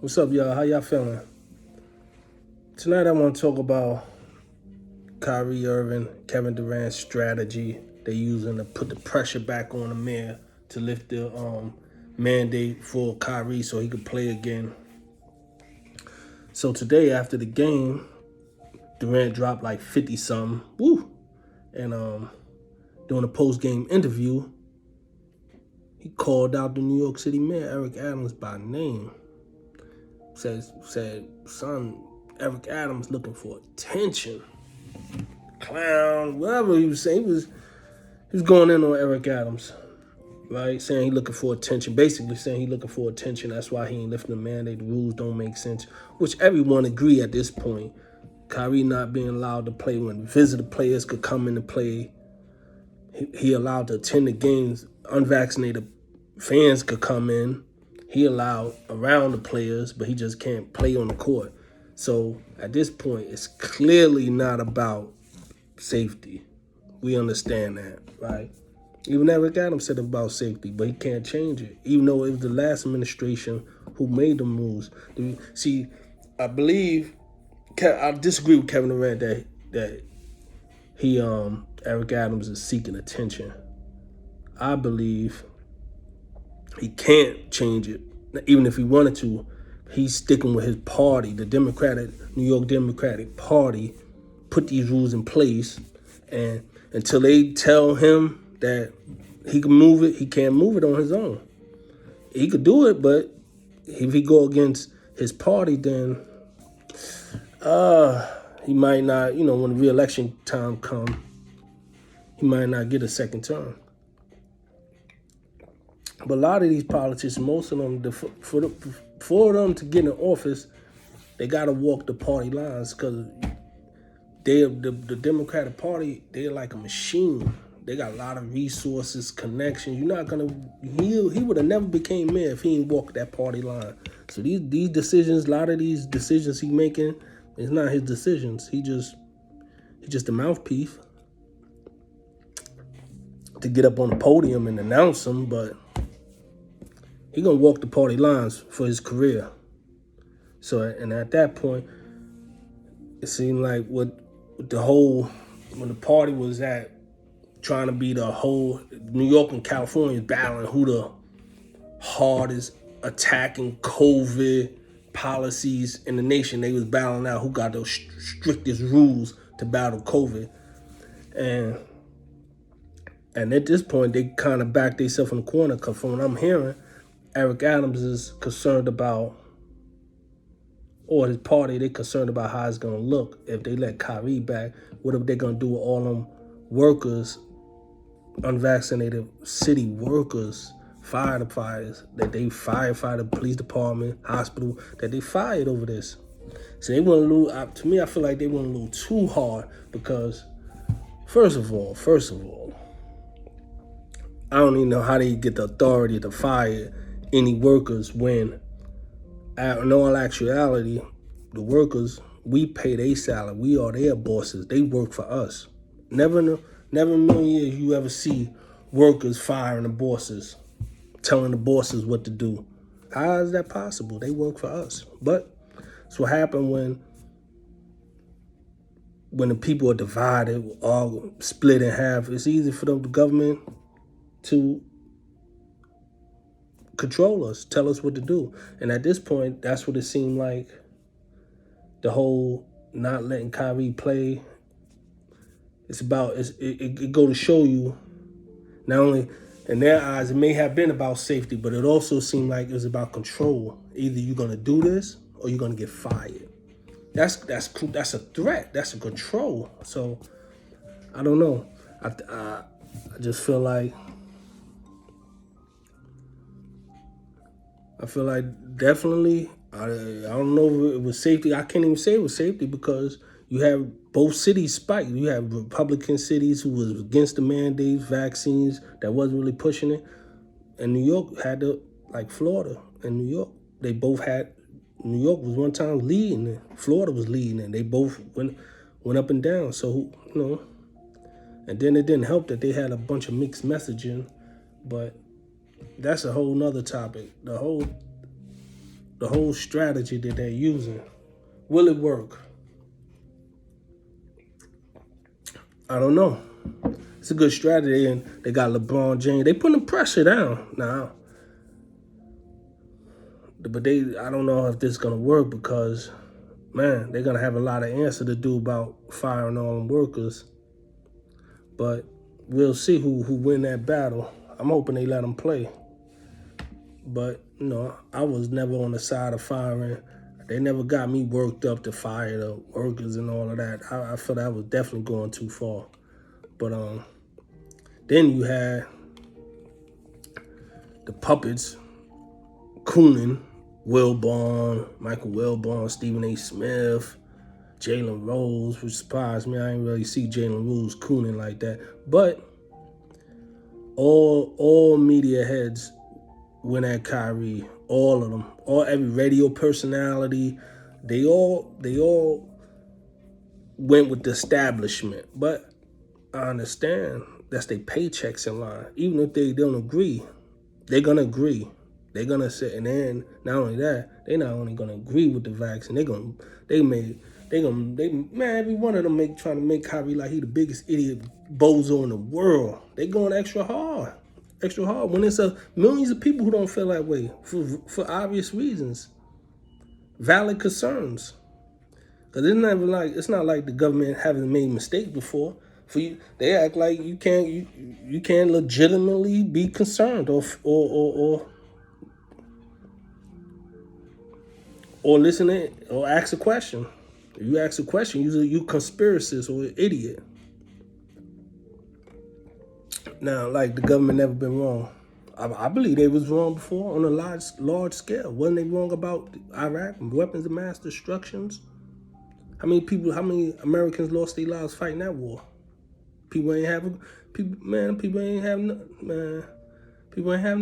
What's up, y'all? How y'all feeling? Tonight I want to talk about Kyrie Irving, Kevin Durant's strategy they using to put the pressure back on the mayor to lift the mandate for Kyrie so he could play again. So today after the game, Durant dropped like 50 something. Woo! And during a post game interview, he called out the New York City mayor, Eric Adams, by name. Said, son, Eric Adams looking for attention. Clown, whatever he was saying. He was going in on Eric Adams, right? Saying he looking for attention. Basically saying he looking for attention. That's why he ain't lifting the mandate. The rules don't make sense. Which everyone agree at this point. Kyrie not being allowed to play when visitor players could come in and play. He allowed to attend the games. Unvaccinated fans could come in. He allowed around the players, but he just can't play on the court. So at this point, it's clearly not about safety. We understand that, right? Even Eric Adams said about safety, but he can't change it. Even though it was the last administration who made the rules. See, I disagree with Kevin Durant that Eric Adams is seeking attention. I believe he can't change it, even if he wanted to. He's sticking with his party, the New York Democratic Party, put these rules in place, and until they tell him that he can move it, he can't move it on his own. He could do it, but if he go against his party, then he might not, when the re-election time comes, he might not get a second term. But a lot of these politicians, most of them, for them to get in office, they got to walk the party lines because the Democratic Party, they're like a machine. They got a lot of resources, connections. You're not going to, he would have never became mayor if he didn't walk that party line. So these decisions, a lot of these decisions he making, it's not his decisions. He's just a mouthpiece to get up on the podium and announce them, but he gonna walk the party lines for his career. So, and at that point, it seemed like when the party was at trying to be the whole New York and California battling who the hardest attacking COVID policies in the nation. They was battling out who got those strictest rules to battle COVID, and at this point they kind of backed themselves in the corner. Cause from what I'm hearing, Eric Adams is concerned about, or his party, they concerned about how it's going to look if they let Kyrie back. What are they going to do with all them workers, unvaccinated city workers, firefighters, that they firefighter, police department, hospital, that they fired over this? So they want to lose. To me, I feel like they want to lose too hard because, first of all, I don't even know how they get the authority to fire any workers when, in all actuality, the workers, we pay their salary. We are their bosses. They work for us. Never in a million years you ever see workers firing the bosses, telling the bosses what to do. How is that possible? They work for us. But it's what happened when the people are divided, all split in half. It's easy for the government to control us, tell us what to do. And at this point, that's what it seemed like. The whole not letting Kyrie play, it go to show you, not only in their eyes, it may have been about safety, but it also seemed like it was about control. Either you're going to do this or you're going to get fired. That's a threat. That's a control. So I don't know. I just feel like definitely, I don't know if it was safety. I can't even say it was safety because you have both cities spiked. You have Republican cities who was against the mandates, vaccines, that wasn't really pushing it. And New York had like Florida and New York, they both had, New York was one time leading and Florida was leading, and they both went up and down. So, and then it didn't help that they had a bunch of mixed messaging, but that's a whole nother topic. the whole strategy that they're using, will it work? I don't know. It's a good strategy, and they got LeBron James. They putting the pressure down now. But I don't know if this is going to work because, man, they're going to have a lot of answer to do about firing all them workers. But we'll see who win that battle. I'm hoping they let them play. But, I was never on the side of firing. They never got me worked up to fire the workers and all of that. I felt that was definitely going too far. But then you had the puppets, Coonan, Wilborn, Michael Wilborn, Stephen A. Smith, Jalen Rose, which surprised me. I didn't really see Jalen Rose cooning like that. But all media heads went at Kyrie, all of them, every radio personality, they all went with the establishment. But I understand that's their paychecks in line. Even if they don't agree, they're gonna agree. They're gonna sit, and then not only that, they're not only gonna agree with the vaccine. Every one of them trying to make Kyrie like he the biggest idiot bozo in the world. They going extra hard when it's millions of people who don't feel that way for obvious reasons, valid concerns. Because it's not like the government haven't made mistakes before. For you, they act like you can't legitimately be concerned or listen to or ask a question. If you ask a question, you conspiracist or an idiot. Now, like the government never been wrong. I believe they was wrong before on a large scale. Wasn't they wrong about Iraq and weapons of mass destructions? How many Americans lost their lives fighting that war? People ain't have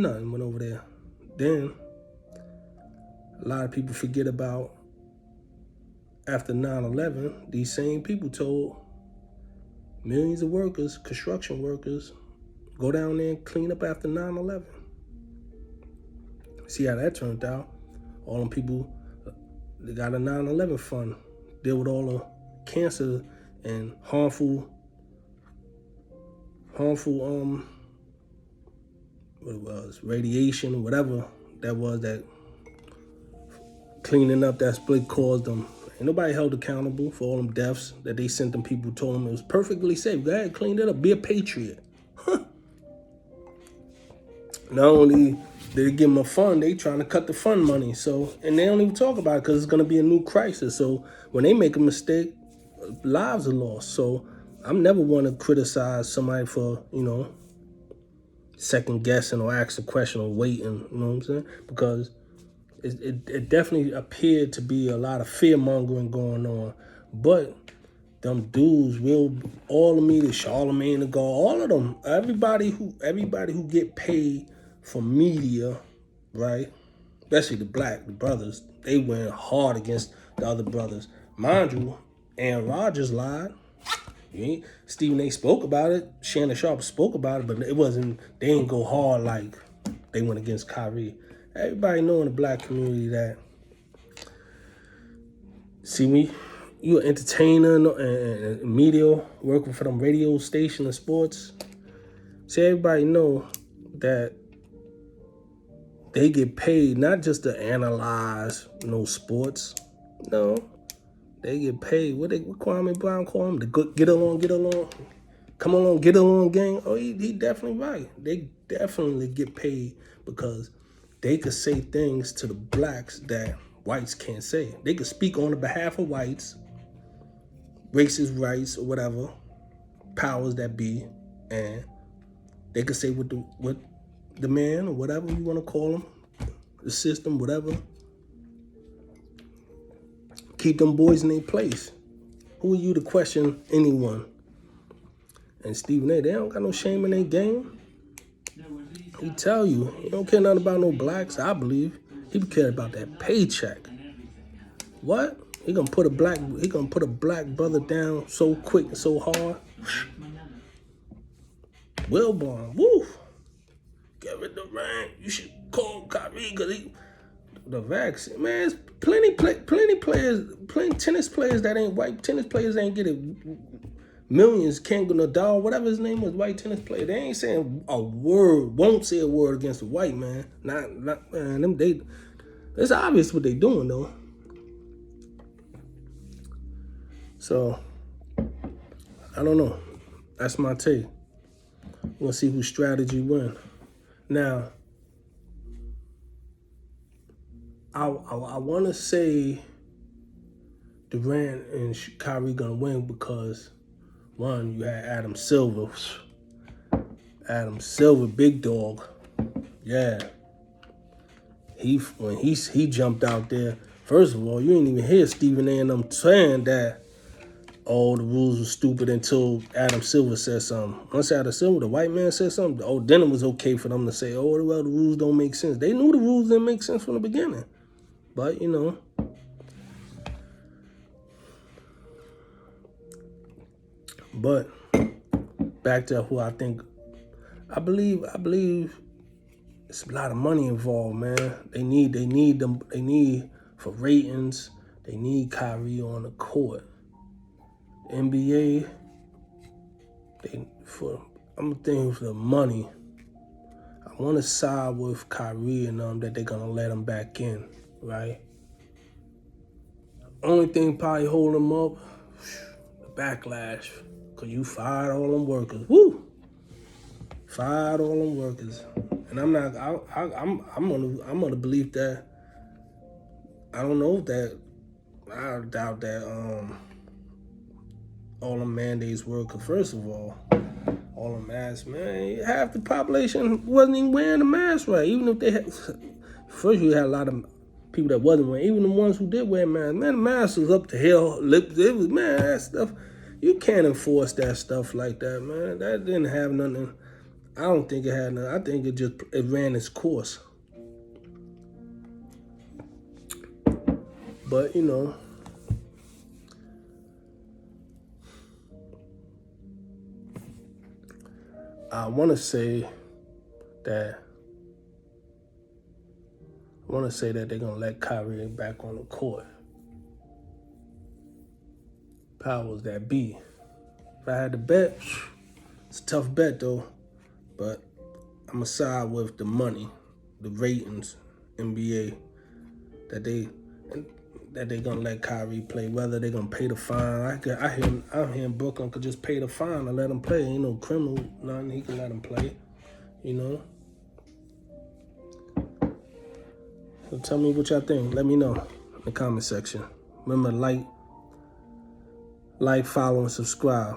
nothing went over there. Then a lot of people forget about after 9/11, these same people told millions of workers, construction workers, go down there and clean up after 9/11. See how that turned out. All them people, they got a 9/11 fund, deal with all the cancer and harmful what it was, radiation, whatever that was, that cleaning up that split caused them. Ain't nobody held accountable for all them deaths that they sent them people, told them it was perfectly safe. Go ahead, clean it up, be a patriot. Not only did they give them a fund, they trying to cut the fund money. So, and they don't even talk about it because it's going to be a new crisis. So when they make a mistake, lives are lost. So I'm never want to criticize somebody for, second guessing or ask a question or waiting, you know what I'm saying? Because it definitely appeared to be a lot of fear mongering going on. But them dudes all the media, Charlemagne the God, all of them, everybody who get paid for media, right? Especially the brothers, they went hard against the other brothers. Mind you, Aaron Rodgers lied. Stephen A. spoke about it. Shannon Sharp spoke about it, but they didn't go hard like they went against Kyrie. Everybody know in the black community that, see me, you an entertainer and media working for them radio station and sports. See, everybody know that they get paid not just to analyze sports. No, they get paid. What Kwame Brown call them? The get along. Come along, get along, gang. Oh, he definitely right. They definitely get paid because they could say things to the blacks that whites can't say. They could speak on the behalf of whites, racist rights or whatever, powers that be, and they could say what the man or whatever you want to call him, the system, whatever, keep them boys in their place. Who are you to question anyone? And Stephen A., they don't got no shame in their game. He tell you, he don't care nothing about no blacks, I believe. He care about that paycheck. What? He gonna put a black brother down so quick and so hard. Wilborn, woo. Kevin Durant, you should call Kyrie because the vaccine, man. It's plenty players, plenty tennis players that ain't white. Tennis players ain't getting millions. Can't go Nadal, whatever his name was, white tennis player. They ain't saying a word. Won't say a word against a white man. Not man. Them they. It's obvious what they doing though. So I don't know. That's my take. We'll see whose strategy win. Now, I want to say Durant and Kyrie gonna win because one, you had Adam Silver, big dog. Yeah, when he jumped out there. First of all, you didn't even hear Stephen A. and them saying that. Oh, the rules were stupid until Adam Silver said something. Once Adam Silver, the white man, said something, oh, then it was okay for them to say, oh, well, the rules don't make sense. They knew the rules didn't make sense from the beginning. But, you know. But back to who I think. I believe it's a lot of money involved, man. They need for ratings. They need Kyrie on the court. NBA, I'm thinking for the money. I want to side with Kyrie and them that they're gonna let him back in, right? Only thing probably holding him up, the backlash, cause you fired all them workers. Woo! Fired all them workers, and I'm not. I'm gonna believe that. I don't know that. I doubt that. All the mandates work. Cause first of all the masks, man, half the population wasn't even wearing the mask right. Even if they had, first you had a lot of people that wasn't wearing. Even the ones who did wear masks, man, the mask was up to hell. It was, man, that stuff. You can't enforce that stuff like that, man. That didn't have nothing. I don't think it had nothing. I think it ran its course. But you know. I want to say that they're gonna let Kyrie back on the court. Powers that be. If I had to bet, it's a tough bet though. But I'm gonna side with the money, the ratings, NBA, that they gonna let Kyrie play. Whether they gonna pay the fine, I'm here in Brooklyn could just pay the fine and let him play. Ain't no criminal, nothing. He can let him play, you know. So tell me what y'all think. Let me know in the comment section. Remember, like, follow, and subscribe.